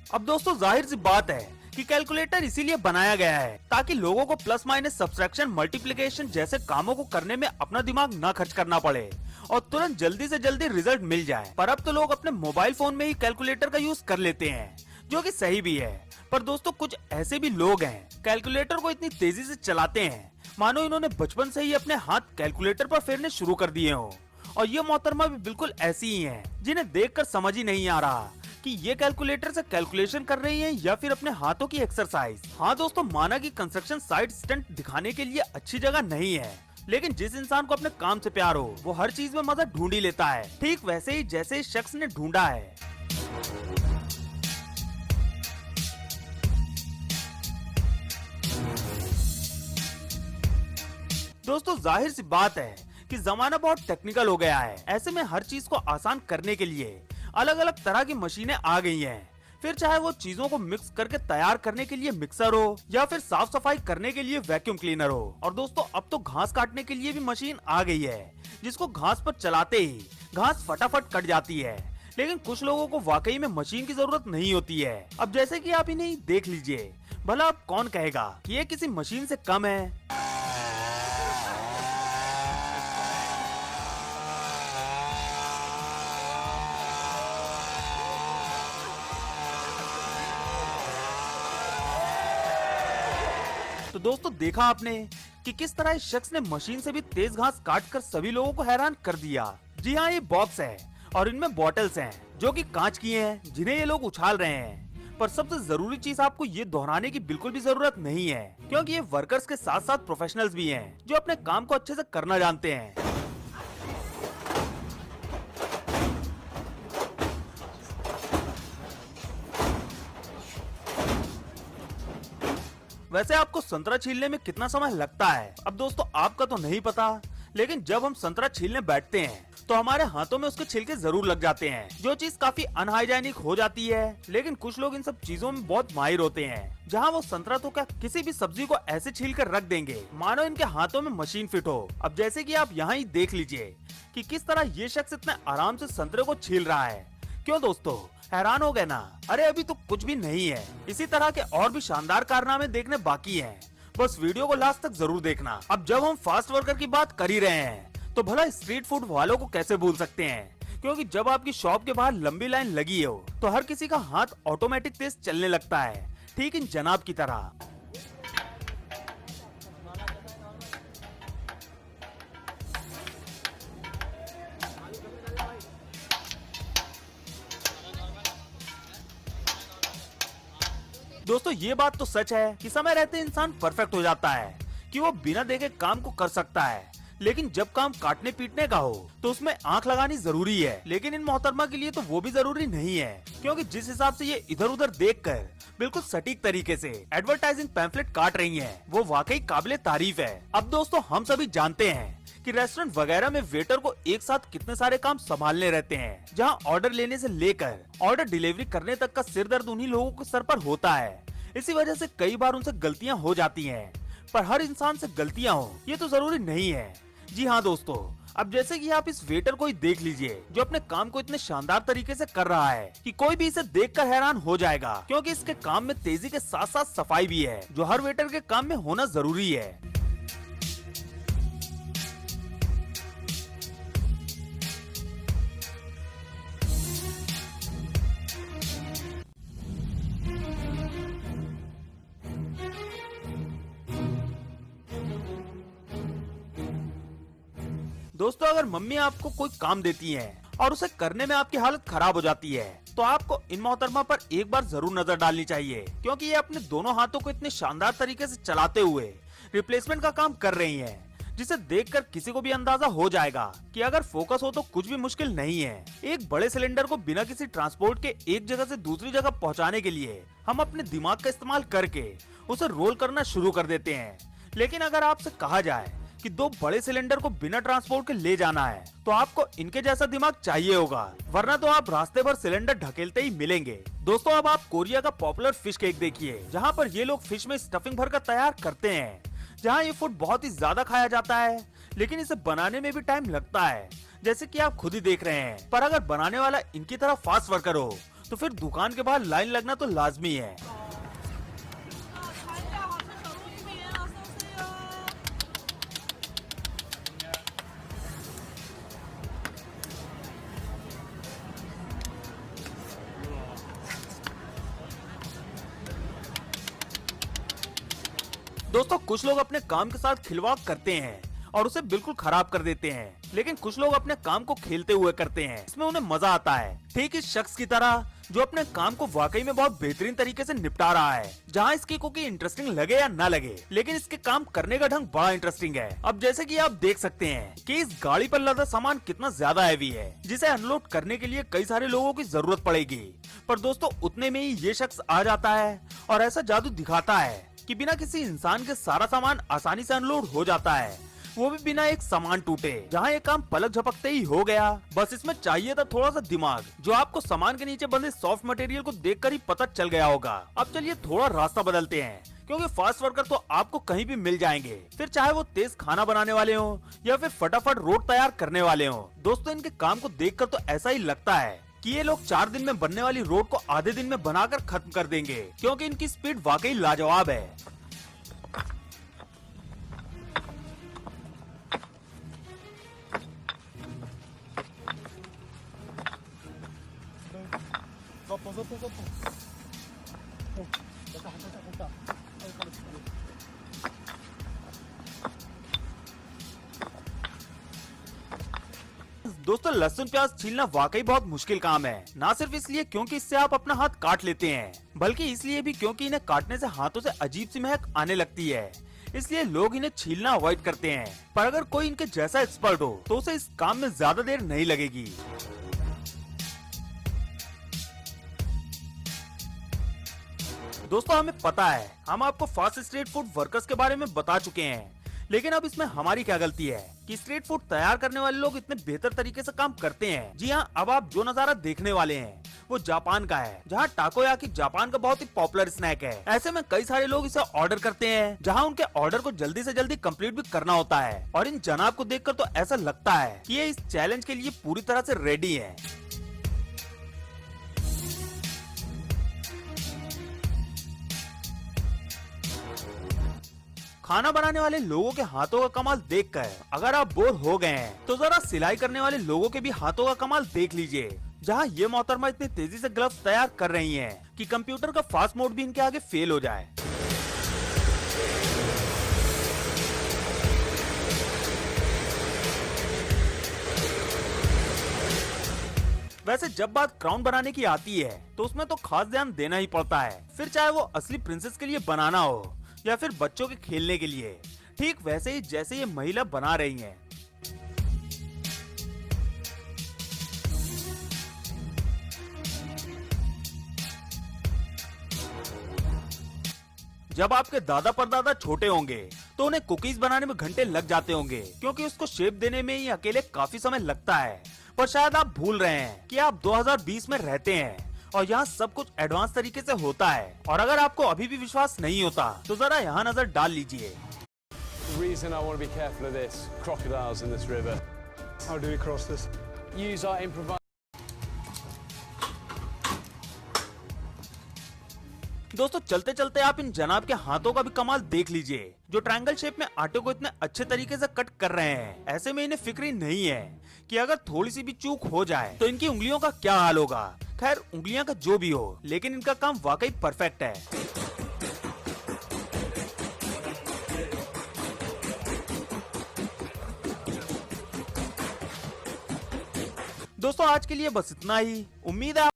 अब दोस्तों जाहिर सी बात है कि कैलकुलेटर इसीलिए बनाया गया है ताकि लोगों को प्लस माइनस सब्सट्रैक्शन मल्टीप्लिकेशन जैसे कामों को करने में अपना दिमाग न खर्च करना पड़े और तुरंत जल्दी से जल्दी रिजल्ट मिल जाए। पर अब तो लोग अपने मोबाइल फोन में ही कैलकुलेटर का यूज कर लेते हैं, जो कि सही भी है। पर दोस्तों कुछ ऐसे भी लोग हैं कैलकुलेटर को इतनी तेजी से चलाते हैं मानो इन्होंने बचपन से ही अपने हाथ कैलकुलेटर पर फेरने शुरू कर दिए हो। और ये मोहतरमा भी बिल्कुल ऐसी ही हैं जिन्हें देखकर समझ ही नहीं आ रहा कि ये कैलकुलेटर से कैलकुलेशन कर रही हैं या फिर अपने हाथों की एक्सरसाइज। हाँ दोस्तों, माना कि कंस्ट्रक्शन साइट स्टंट दिखाने के लिए अच्छी जगह नहीं है, लेकिन जिस इंसान को अपने काम से प्यार हो वो हर चीज में मजा ढूंढ ही लेता है, ठीक वैसे ही जैसे इस शख्स ने ढूंढा है। दोस्तों जाहिर सी बात है कि जमाना बहुत टेक्निकल हो गया है। ऐसे में हर चीज को आसान करने के लिए अलग अलग तरह की मशीनें आ गई हैं। फिर चाहे वो चीजों को मिक्स करके तैयार करने के लिए मिक्सर हो या फिर साफ सफाई करने के लिए वैक्यूम क्लीनर हो। और दोस्तों अब तो घास काटने के लिए भी मशीन आ गई है जिसको घास पर चलाते ही घास फटाफट कट जाती है। लेकिन कुछ लोगों को वाकई में मशीन की जरूरत नहीं होती है। अब जैसे कि आप इन्हें देख लीजिए, भला अब कौन कहेगा कि ये किसी मशीन से कम है। तो दोस्तों देखा आपने कि किस तरह इस शख्स ने मशीन से भी तेज घास काट कर सभी लोगों को हैरान कर दिया। जी हाँ, ये बॉक्स है और इनमें बॉटल्स हैं जो कि कांच की हैं जिन्हें ये लोग उछाल रहे हैं। पर सबसे जरूरी चीज आपको ये दोहराने की बिल्कुल भी जरूरत नहीं है, क्योंकि ये वर्कर्स के साथ साथ प्रोफेशनल्स भी हैं जो अपने काम को अच्छे से करना जानते हैं। वैसे आपको संतरा छीलने में कितना समय लगता है? अब दोस्तों आपका तो नहीं पता, लेकिन जब हम संतरा छीलने बैठते हैं तो हमारे हाथों में उसके छिलके जरूर लग जाते हैं, जो चीज काफी अनहाइजेनिक हो जाती है। लेकिन कुछ लोग इन सब चीजों में बहुत माहिर होते हैं, जहाँ वो संतरा तो क्या किसी भी सब्जी को ऐसे छील कर रख देंगे मानो इनके हाथों में मशीन फिट हो। अब जैसे कि आप यहाँ ही देख लीजिए कि किस तरह ये शख्स इतने आराम से संतरे को छील रहा है। क्यों दोस्तों, हैरान हो गए ना? अरे अभी तो कुछ भी नहीं है, इसी तरह के और भी शानदार कारनामे देखने बाकी हैं। बस वीडियो को लास्ट तक जरूर देखना। अब जब हम फास्ट वर्कर की बात कर ही रहे हैं तो भला स्ट्रीट फूड वालों को कैसे भूल सकते हैं, क्योंकि जब आपकी शॉप के बाहर लंबी लाइन लगी हो तो हर किसी का हाथ ऑटोमेटिक तेज चलने लगता है, ठीक इन जनाब की तरह। दोस्तों ये बात तो सच है कि समय रहते इंसान परफेक्ट हो जाता है कि वो बिना देखे काम को कर सकता है, लेकिन जब काम काटने पीटने का हो तो उसमें आंख लगानी जरूरी है। लेकिन इन मोहतरमा के लिए तो वो भी जरूरी नहीं है, क्योंकि जिस हिसाब से ये इधर उधर देखकर बिल्कुल सटीक तरीके से एडवर्टाइजिंग पैम्फलेट काट रही हैं, वो वाकई काबिले तारीफ है। अब दोस्तों हम सभी जानते हैं कि रेस्टोरेंट वगैरह में वेटर को एक साथ कितने सारे काम संभालने रहते हैं, जहां ऑर्डर लेने से लेकर ऑर्डर डिलीवरी करने तक का सिर दर्द उन्हीं लोगों के सर पर होता है। इसी वजह से कई बार उनसे गलतियां हो जाती हैं, पर हर इंसान से गलतियां हो ये तो जरूरी नहीं है। जी हाँ दोस्तों, अब जैसे कि आप इस वेटर को ही देख लीजिए जो अपने काम को इतने शानदार तरीके से कर रहा है कि कोई भी इसे देखकर हैरान हो जाएगा, क्योंकि इसके काम में तेजी के साथ साथ सफाई भी है, जो हर वेटर के काम में होना जरूरी है। दोस्तों अगर मम्मी आपको कोई काम देती हैं और उसे करने में आपकी हालत खराब हो जाती है तो आपको इन मोहतरमा पर एक बार जरूर नजर डालनी चाहिए, क्योंकि ये अपने दोनों हाथों को इतने शानदार तरीके से चलाते हुए रिप्लेसमेंट का काम कर रही हैं, जिसे देखकर किसी को भी अंदाजा हो जाएगा कि अगर फोकस हो तो कुछ भी मुश्किल नहीं है। एक बड़े सिलेंडर को बिना किसी ट्रांसपोर्ट के एक जगह से दूसरी जगह पहुंचाने के लिए हम अपने दिमाग का इस्तेमाल करके उसे रोल करना शुरू कर देते हैं। लेकिन अगर आपसे कहा जाए कि दो बड़े सिलेंडर को बिना ट्रांसपोर्ट के ले जाना है तो आपको इनके जैसा दिमाग चाहिए होगा, वरना तो आप रास्ते भर सिलेंडर ढकेलते ही मिलेंगे। दोस्तों अब आप कोरिया का पॉपुलर फिश केक देखिए, जहाँ पर ये लोग फिश में स्टफिंग भरकर तैयार करते हैं। जहाँ ये फूड बहुत ही ज्यादा खाया जाता है, लेकिन इसे बनाने में भी टाइम लगता है, जैसे कि आप खुद ही देख रहे हैं। पर अगर बनाने वाला इनकी तरह फास्ट वर्कर हो तो फिर दुकान के बाहर लाइन लगना तो लाजमी है। दोस्तों कुछ लोग अपने काम के साथ खिलवाड़ करते हैं और उसे बिल्कुल खराब कर देते हैं, लेकिन कुछ लोग अपने काम को खेलते हुए करते हैं, इसमें उन्हें मजा आता है। ठीक इस शख्स की तरह जो अपने काम को वाकई में बहुत बेहतरीन तरीके से निपटा रहा है, जहां इसकी कुकी इंटरेस्टिंग लगे या ना लगे, लेकिन इसके काम करने का ढंग बड़ा इंटरेस्टिंग है। अब जैसे कि आप देख सकते हैं कि इस गाड़ी पर लदा सामान कितना ज्यादा हैवी है, जिसे अनलोड करने के लिए कई सारे लोगों की जरूरत पड़ेगी। पर दोस्तों उतने में ही ये शख्स आ जाता है और ऐसा जादू दिखाता है कि बिना किसी इंसान के सारा सामान आसानी से अनलोड हो जाता है, वो भी बिना एक सामान टूटे। जहाँ ये काम पलक झपकते ही हो गया। बस इसमें चाहिए था थोड़ा सा दिमाग, जो आपको सामान के नीचे बंधे सॉफ्ट मटेरियल को देखकर ही पता चल गया होगा। अब चलिए थोड़ा रास्ता बदलते हैं, क्योंकि फास्ट वर्कर तो आपको कहीं भी मिल जाएंगे, फिर चाहे वो तेज खाना बनाने वाले हो या फिर फटाफट रोड तैयार करने वाले हो। दोस्तों इनके काम को देखकर तो ऐसा ही लगता है कि ये लोग 4 दिन में बनने वाली रोड को आधे दिन में बनाकर खत्म कर देंगे, क्योंकि इनकी स्पीड वाकई लाजवाब है। दोस्तों लहसुन प्याज छीलना वाकई बहुत मुश्किल काम है, ना सिर्फ इसलिए क्योंकि इससे आप अपना हाथ काट लेते हैं, बल्कि इसलिए भी क्योंकि इन्हें काटने से हाथों से अजीब सी महक आने लगती है, इसलिए लोग इन्हें छीलना अवॉइड करते हैं। पर अगर कोई इनके जैसा एक्सपर्ट हो तो उसे इस काम में ज्यादा देर नहीं लगेगी। दोस्तों हमें पता है, हम आपको फास्ट स्ट्रीट फूड वर्कर्स के बारे में बता चुके हैं, लेकिन अब इसमें हमारी क्या गलती है कि स्ट्रीट फूड तैयार करने वाले लोग इतने बेहतर तरीके से काम करते हैं। जी हाँ, अब आप जो नजारा देखने वाले हैं वो जापान का है, जहाँ टाकोयाकी जापान का बहुत ही पॉपुलर स्नैक है। ऐसे में कई सारे लोग इसे ऑर्डर करते हैं, जहाँ उनके ऑर्डर को जल्दी से जल्दी कंप्लीट भी करना होता है। और इन जनाब को देखकर तो ऐसा लगता है कि ये इस चैलेंज के लिए पूरी तरह से रेडी है। खाना बनाने वाले लोगों के हाथों का कमाल देखकर अगर आप बोर हो गए हैं तो जरा सिलाई करने वाले लोगों के भी हाथों का कमाल देख लीजिए, जहां ये मोहतरमा इतनी तेजी से ग्लव्स तैयार कर रही हैं कि कंप्यूटर का फास्ट मोड भी इनके आगे फेल हो जाए। वैसे जब बात क्राउन बनाने की आती है तो उसमें तो खास ध्यान देना ही पड़ता है, फिर चाहे वो असली प्रिंसेस के लिए बनाना हो या फिर बच्चों के खेलने के लिए, ठीक वैसे ही जैसे ये महिला बना रही हैं। जब आपके दादा परदादा छोटे होंगे तो उन्हें कुकीज बनाने में घंटे लग जाते होंगे, क्योंकि उसको शेप देने में ही अकेले काफी समय लगता है। पर शायद आप भूल रहे हैं कि आप 2020 में रहते हैं और यहाँ सब कुछ एडवांस तरीके से होता है। और अगर आपको अभी भी विश्वास नहीं होता तो जरा यहाँ नजर डाल लीजिए। The reason I want to be careful of this, crocodiles in this river. How do we cross this? Use our improvised. दोस्तों चलते चलते आप इन जनाब के हाथों का भी कमाल देख लीजिए, जो ट्रायंगल शेप में आटे को इतने अच्छे तरीके से कट कर रहे हैं। ऐसे में इन्हें फिक्र ही नहीं है कि अगर थोड़ी सी भी चूक हो जाए तो इनकी उंगलियों का क्या हाल होगा। खैर उंगलियां का जो भी हो, लेकिन इनका काम वाकई परफेक्ट है। दोस्तों आज के लिए बस इतना ही। उम्मीद है